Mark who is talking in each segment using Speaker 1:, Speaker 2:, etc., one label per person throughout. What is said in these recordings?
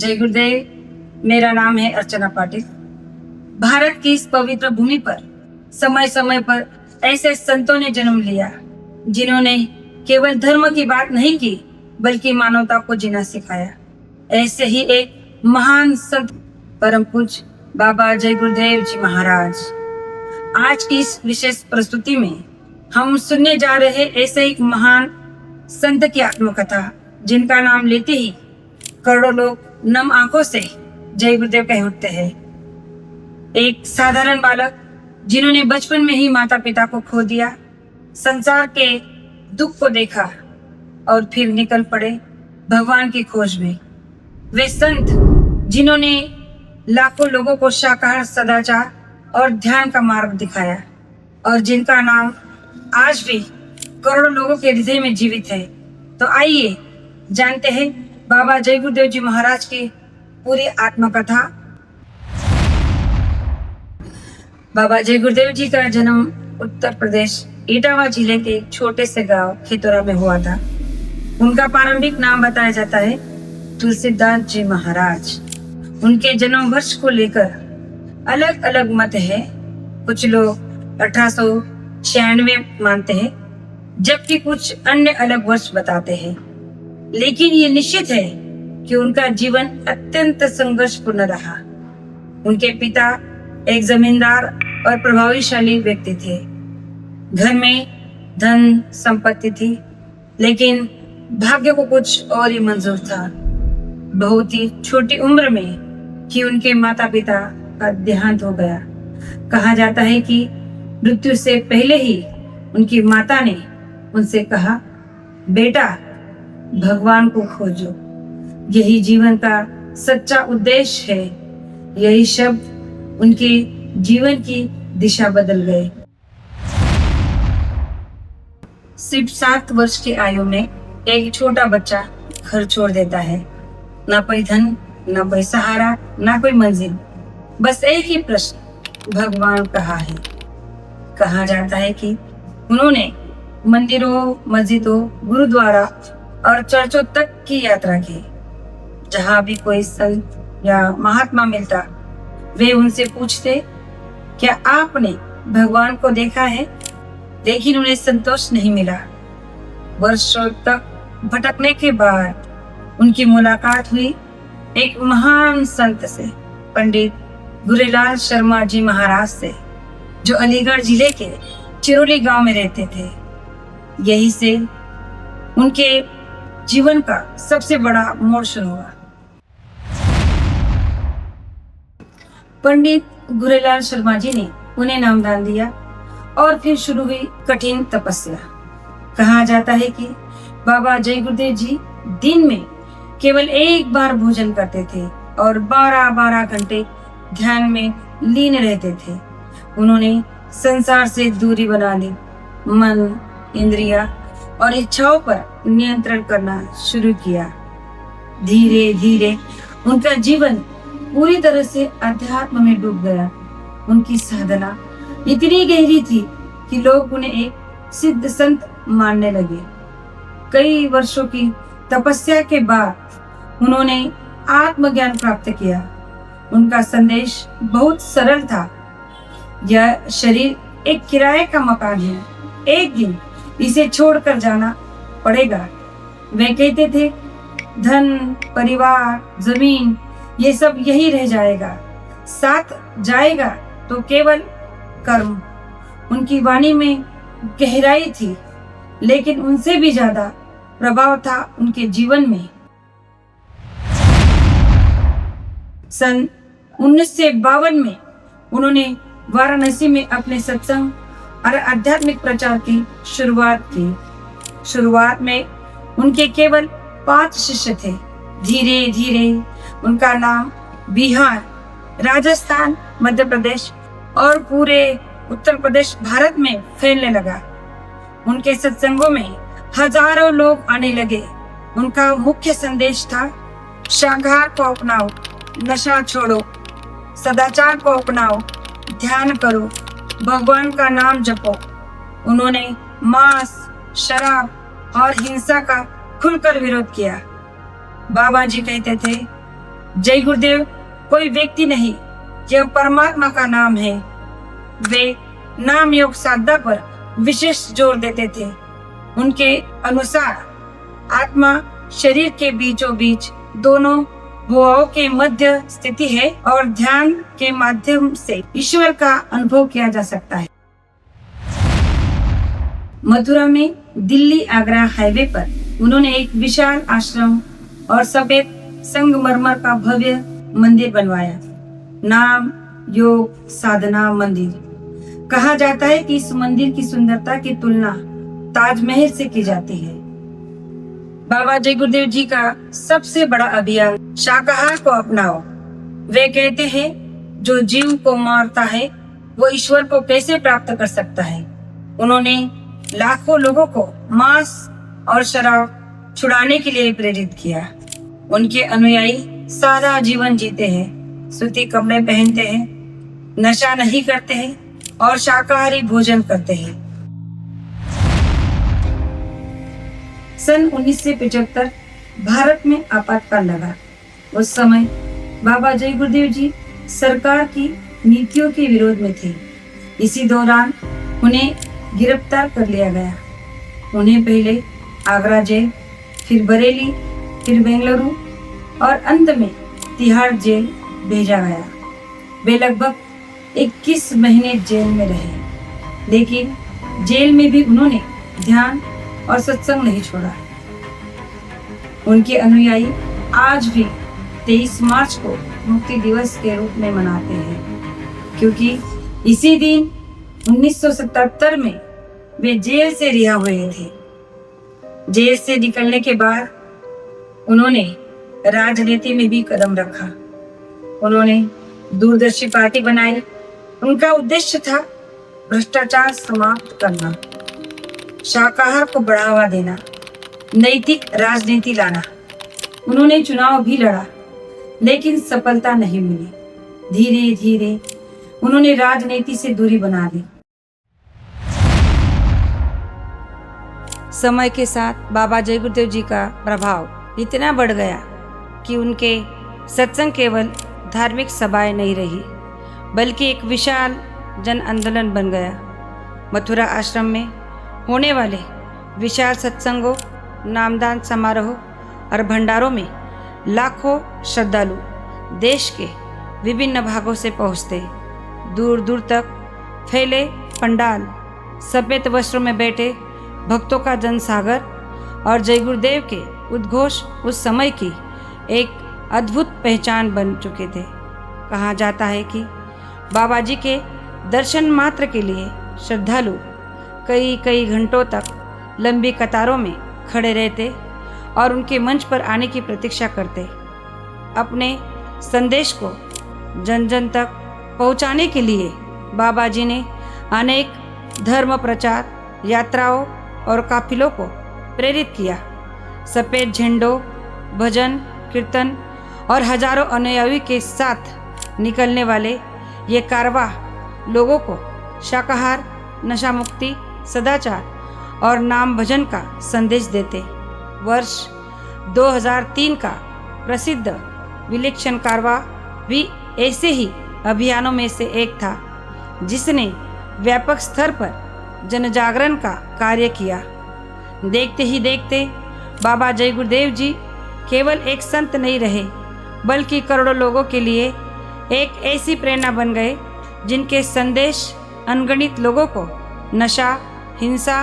Speaker 1: जय गुरुदेव। मेरा नाम है अर्चना पाटिल। भारत की इस पवित्र भूमि पर समय समय पर ऐसे संतों ने जन्म लिया जिन्होंने केवल धर्म की बात नहीं की बल्कि मानवता को जीना सिखाया। ऐसे ही एक महान संत परम पूज्य बाबा जय गुरुदेव जी महाराज। आज की इस विशेष प्रस्तुति में हम सुनने जा रहे ऐसे एक महान संत की आत्मकथा जिनका नाम लेते ही करोड़ों लोग नम आंखों से जय गुरुदेव कह उठते हैं। एक साधारण बालक जिन्होंने बचपन में ही माता पिता को खो दिया, संसार के दुख को देखा और फिर निकल पड़े भगवान की खोज में। वे संत जिन्होंने लाखों लोगों को शाकाहार, सदाचार और ध्यान का मार्ग दिखाया और जिनका नाम आज भी करोड़ों लोगों के हृदय में जीवित है। तो आइए जानते हैं बाबा जय गुरुदेव जी महाराज की पूरी आत्मकथा। बाबा जय गुरुदेव जी का जन्म उत्तर प्रदेश इटावा जिले के एक छोटे से गांव खितौरा में हुआ था। उनका प्रारंभिक नाम बताया जाता है तुलसीदास जी महाराज। उनके जन्म वर्ष को लेकर अलग अलग मत है। कुछ लोग 1896 मानते हैं जबकि कुछ अन्य अलग वर्ष बताते हैं, लेकिन ये निश्चित है कि उनका जीवन अत्यंत संघर्षपूर्ण रहा। उनके पिता एक जमींदार और प्रभावशाली व्यक्ति थे। घर में धन संपत्ति थी, लेकिन भाग्य को कुछ और ही मंजूर था। बहुत ही छोटी उम्र में ही उनके माता पिता का देहांत हो गया। कहा जाता है कि मृत्यु से पहले ही उनकी माता ने उनसे कहा, बेटा भगवान को खोजो, यही जीवन का सच्चा उद्देश्य है। यही शब्द उनके जीवन की दिशा बदल गए। सिर्फ 7 वर्ष की आयु में एक छोटा बच्चा घर छोड़ देता है। ना कोई धन, ना कोई सहारा, ना कोई मंजिल, बस एक ही प्रश्न, भगवान कहाँ है। कहा जाता है कि उन्होंने मंदिरों, मस्जिदों, गुरुद्वारा और चर्चों तक की यात्रा की। जहां भी कोई संत या महात्मा मिलता, वे उनसे पूछते, क्या आपने भगवान को देखा है? लेकिन उन्हें संतोष नहीं मिला। वर्षों तक भटकने के बाद उनकी मुलाकात हुई एक महान संत से, पंडित गुरेलाल शर्मा जी महाराज से, जो अलीगढ़ जिले के चिरोली गांव में रहते थे। यही से उनके जीवन का सबसे बड़ा मोड़ शुरू हुआ। पंडित गुरेलाल शर्मा जी ने उन्हें नामदान दिया और फिर शुरू हुई कठिन तपस्या। कहा जाता है कि बाबा जय गुरुदेव जी दिन में केवल एक बार भोजन करते थे और 12-12 घंटे ध्यान में लीन रहते थे। उन्होंने संसार से दूरी बना ली, मन, इंद्रिया और इच्छाओं पर नियंत्रण करना शुरू किया। धीरे धीरे उनका जीवन पूरी तरह से अध्यात्म में डूब गया। उनकी साधना इतनी गहरी थी कि लोग उन्हें एक सिद्ध संत मानने लगे। कई वर्षों की तपस्या के बाद उन्होंने आत्मज्ञान प्राप्त किया। उनका संदेश बहुत सरल था, यह शरीर एक किराए का मकान है, एक दिन इसे छोड़कर जाना पड़ेगा। वे कहते थे, धन, परिवार, जमीन, ये सब यही रह जाएगा, साथ जाएगा तो केवल कर्म। उनकी वाणी में गहराई थी, लेकिन उनसे भी ज्यादा प्रभाव था उनके जीवन में। सन 1952 में उन्होंने वाराणसी में अपने सत्संग और आध्यात्मिक प्रचार की शुरुआत की। शुरुआत में उनके केवल 5 शिष्य थे। धीरे धीरे उनका नाम बिहार, राजस्थान, मध्य प्रदेश और पूरे उत्तर प्रदेश, भारत में फैलने लगा। उनके सत्संगों में हजारों लोग आने लगे। उनका मुख्य संदेश था, शाकाहार को अपनाओ, नशा छोड़ो, सदाचार को अपनाओ, ध्यान करो, भगवान का नाम जपो। उन्होंने मांस, शराब और हिंसा का खुलकर विरोध किया। बाबा जी कहते थे, जय गुरुदेव कोई व्यक्ति नहीं, यह परमात्मा का नाम है। वे नाम योग साधना पर विशेष जोर देते थे। उनके अनुसार आत्मा शरीर के बीचों बीच दोनों भुआओं के मध्य स्थिति है और ध्यान के माध्यम से ईश्वर का अनुभव किया जा सकता है। मथुरा में दिल्ली आगरा हाईवे पर उन्होंने एक विशाल आश्रम और सफेद संगमरमर का भव्य मंदिर बनवाया। नाम योग साधना मंदिर। कहा जाता है कि इस मंदिर की सुंदरता की तुलना ताजमहल से की जाती है। बाबा जय गुरुदेव जी का सबसे बड़ा अभियान शाकाहार को अपनाओ। वे कहते हैं जो जीव को मारता है वो ईश्वर को कैसे प्राप्त कर सकता है। उन्होंने लाखों लोगों को मांस और शराब छुड़ाने के लिए प्रेरित किया। उनके अनुयायी सादा जीवन जीते हैं, सूती कपड़े पहनते हैं, नशा नहीं करते हैं और शाकाहारी भोजन करते हैं। सन 1975 भारत में आपातकाल लगा। उस समय बाबा जय गुरुदेव जी सरकार की नीतियों के विरोध में थे। इसी दौरान उन्हें गिरफ्तार कर लिया गया। उन्हें पहले आगरा जेल, फिर बरेली, फिर बेंगलुरु और अंत में तिहाड़ जेल भेजा गया। वे लगभग 21 महीने जेल में रहे, लेकिन जेल में भी उन्होंने ध्यान और सत्संग नहीं छोड़ा। उनके अनुयायी आज भी 23 मार्च को मुक्ति दिवस के रूप में मनाते हैं, क्योंकि इसी दिन 1977 में वे जेल से रिहा हुए थे। जेल से निकलने के बाद उन्होंने राजनीति में भी कदम रखा। उन्होंने दूरदर्शी पार्टी बनाई। उनका उद्देश्य था भ्रष्टाचार समाप्त करना, शाकाहार को बढ़ावा देना, नैतिक राजनीति लाना। उन्होंने चुनाव भी लड़ा, लेकिन सफलता नहीं मिली। धीरे धीरे उन्होंने राजनीति से दूरी बना ली। समय के साथ बाबा जय गुरुदेव जी का प्रभाव इतना बढ़ गया कि उनके सत्संग केवल धार्मिक सभाएं नहीं रही, बल्कि एक विशाल जन आंदोलन बन गया। मथुरा आश्रम में होने वाले विशाल सत्संगों, नामदान समारोह और भंडारों में लाखों श्रद्धालु देश के विभिन्न भागों से पहुंचते। दूर दूर तक फैले पंडाल, सफेद वस्त्रों में बैठे भक्तों का जनसागर और जय गुरुदेव के उद्घोष उस समय की एक अद्भुत पहचान बन चुके थे। कहा जाता है कि बाबा जी के दर्शन मात्र के लिए श्रद्धालु कई कई घंटों तक लंबी कतारों में खड़े रहते और उनके मंच पर आने की प्रतीक्षा करते। अपने संदेश को जन जन तक पहुंचाने के लिए बाबा जी ने अनेक धर्म प्रचार यात्राओं और काफिलों को प्रेरित किया। सफ़ेद झंडों, भजन कीर्तन और हजारों अनुयायी के साथ निकलने वाले ये कारवां लोगों को शाकाहार, नशा मुक्ति, सदाचार और नाम भजन का संदेश देते। वर्ष 2003 का प्रसिद्ध विलक्षण कारवां भी ऐसे ही अभियानों में से एक था, जिसने व्यापक स्तर पर जनजागरण का कार्य किया। देखते ही देखते बाबा जय गुरुदेव जी केवल एक संत नहीं रहे, बल्कि करोड़ों लोगों के लिए एक ऐसी प्रेरणा बन गए जिनके संदेश अनगिनत लोगों को नशा, हिंसा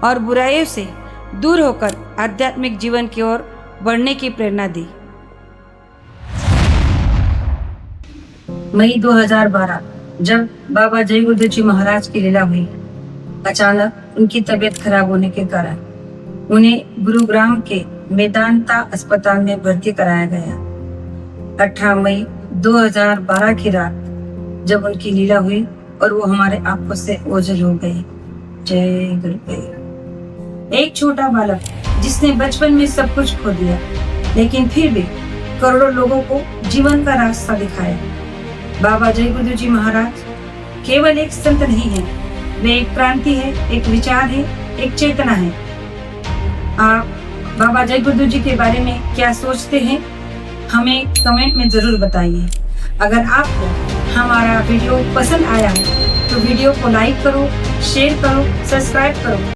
Speaker 1: और बुराइयों से दूर होकर आध्यात्मिक जीवन की ओर बढ़ने की प्रेरणा दी। मई 2012 जब बाबा जय गुरुदेव जी महाराज की लीला हुई, अचानक उनकी तबीयत खराब होने के कारण उन्हें गुरुग्राम के मेदांता अस्पताल में भर्ती कराया गया। 18 मई 2012 की रात जब उनकी लीला हुई और वो हमारे आंखों से ओझल हो गई। जय गुरुदेव। एक छोटा बालक जिसने बचपन में सब कुछ खो दिया, लेकिन फिर भी करोड़ों लोगों को जीवन का रास्ता दिखाया। बाबा जय गुरुदेव जी महाराज केवल एक संत नहीं है, वे एक क्रांति है, एक विचार है, एक चेतना है। आप बाबा जय गुरुदेव जी के बारे में क्या सोचते हैं? हमें कमेंट में ज़रूर बताइए। अगर आपको हमारा वीडियो पसंद आया हो तो वीडियो को लाइक करो, शेयर करो, सब्सक्राइब करो।